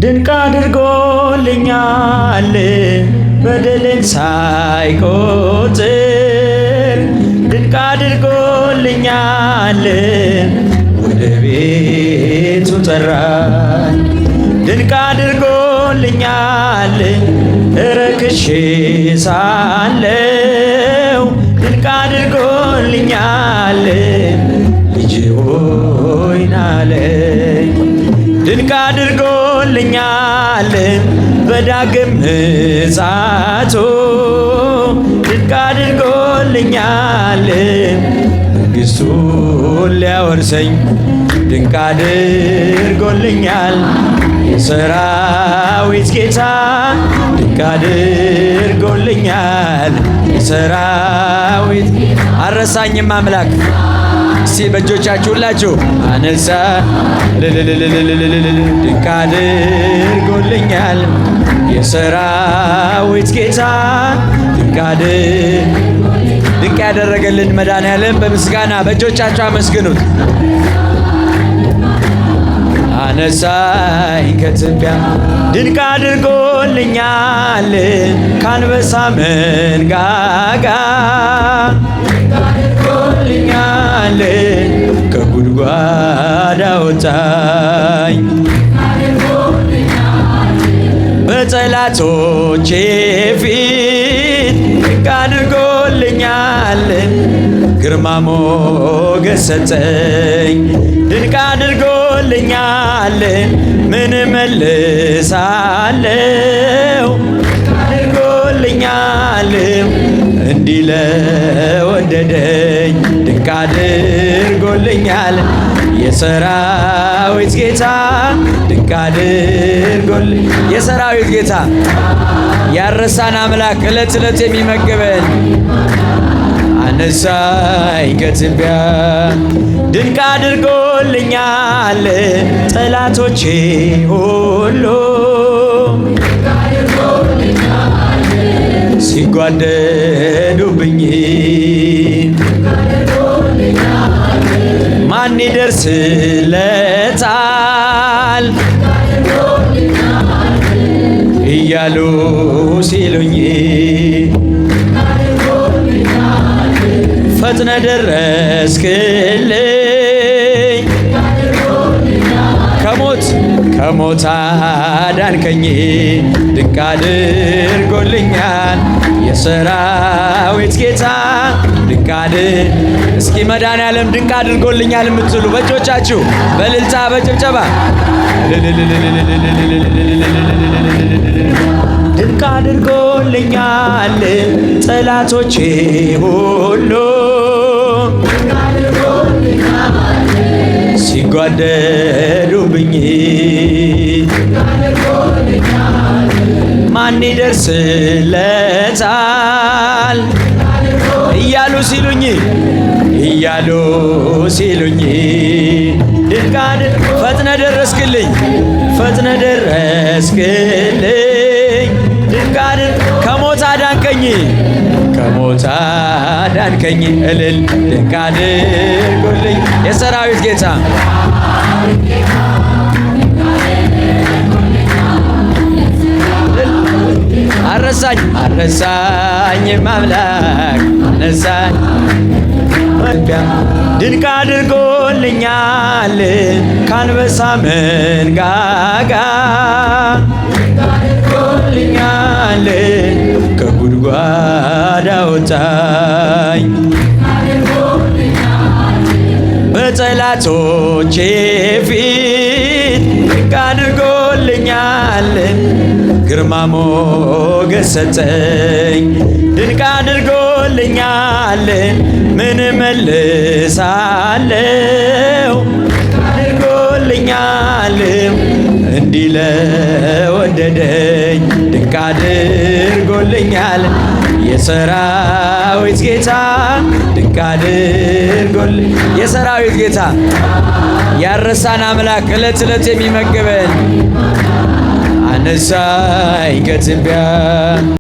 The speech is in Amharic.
ድንቅ አድርጎልኛል በደሌን ሳይቆጥር ድንቅ አድርጎልኛል ወደ ቤቱ ጠራኝ። ድንቅ አድርጎልኛል ረክሼ ሳለው ድንቅ አድርጎልኛል ልጅ ሆይ ናለኝ። ድንቅ አድርጎልኛል በዳግም ምጽአቱ ድንቅ አድርጎልኛል መንግሥቱን ሊያወርሰኝ ድንቅ አድርጎልኛል የሰራዊት ጌታ ድንቅ አድርጎልኛል የሰራዊት አረሳኝም አምላክ። እስቲ በእጆቻችሁ ሁላችሁ አነሳ ድንቅ አድርጎልኛል የሰራዊት ጌታ ድንቅ ያደረገልን መድኃኔዓለም በምስጋና በእጆቻችሁ አመስግኑት። አነሳኝ ከትቢያ ድንቅ አድርጎልኛል ከአንበሳ መንጋጋ አድርጎልኛል ከጉድጓድ አወጣኝ በጠላቶቼ ፊት ድንቅ አድርጎልኛል ግርማ ሞገስ ሰጠኝ። ድንቅ አድርጎልኛል ምን መልሳለው አድርጎልኛል እንዲህ ለወደደኝ ድንቅ አድርጎልኛል የሰራዊት ጌታ ድንቅ አድርጎልኝ የሰራዊት ጌታ ያረሳን አምላክ ዕለት ዕለት የሚመግበን አነሳኝ ከትቢያ ድንቅ አድርጎልኛል ጠላቶቼ ሁሉ ሲጓደዱብኝ ማን ይደርስለታል እያሉ ሲሉኝ ፈጥነ ደረስክልኝ ከሞት አዳንከኝ ድንቅ አድርጎልኛል የሰራዊት ጌታ ድንቅ እስኪ መድኃኔዓለም ድንቅ አድርጎልኛል የምትሉ በእጆቻችሁ በእልልታ በጭብጨባ ድንቅ አድርጎልኛል ጠላቶቼ ሁሉ ሲጓደዱብኝ ማን ይደርስለታል እያሉ ሲሉኝ ድንቅ ፈጥነ ደረስክልኝ ድንቅ ከሞት አዳንከኝ እልል ድንቅ አድርጎልኝ የሰራዊት ጌታ አረሳኝ አምላክ አነሳኝ ድንቅ አድርጎልኛል ከአንበሳ መንጋጋ አድርጎልኛል ከጉድጓድ አወጣኝ በጠላቶቼ ፊት ድንቅ አድርጎልኛል ግርማ ሞገስ ሰጠኝ። ድንቅ አድርጎልኛል ምን መልሳለው አድርጎልኛል እንዲህ ለወደደኝ ድንቅ አድርጎልኛል የሰራዊት ጌታ ድንቅ አድርጎልኝ የሰራዊት ጌታ ያረሳን አምላክ ዕለት ዕለት የሚመግበን አነሳኝ ከትቢያ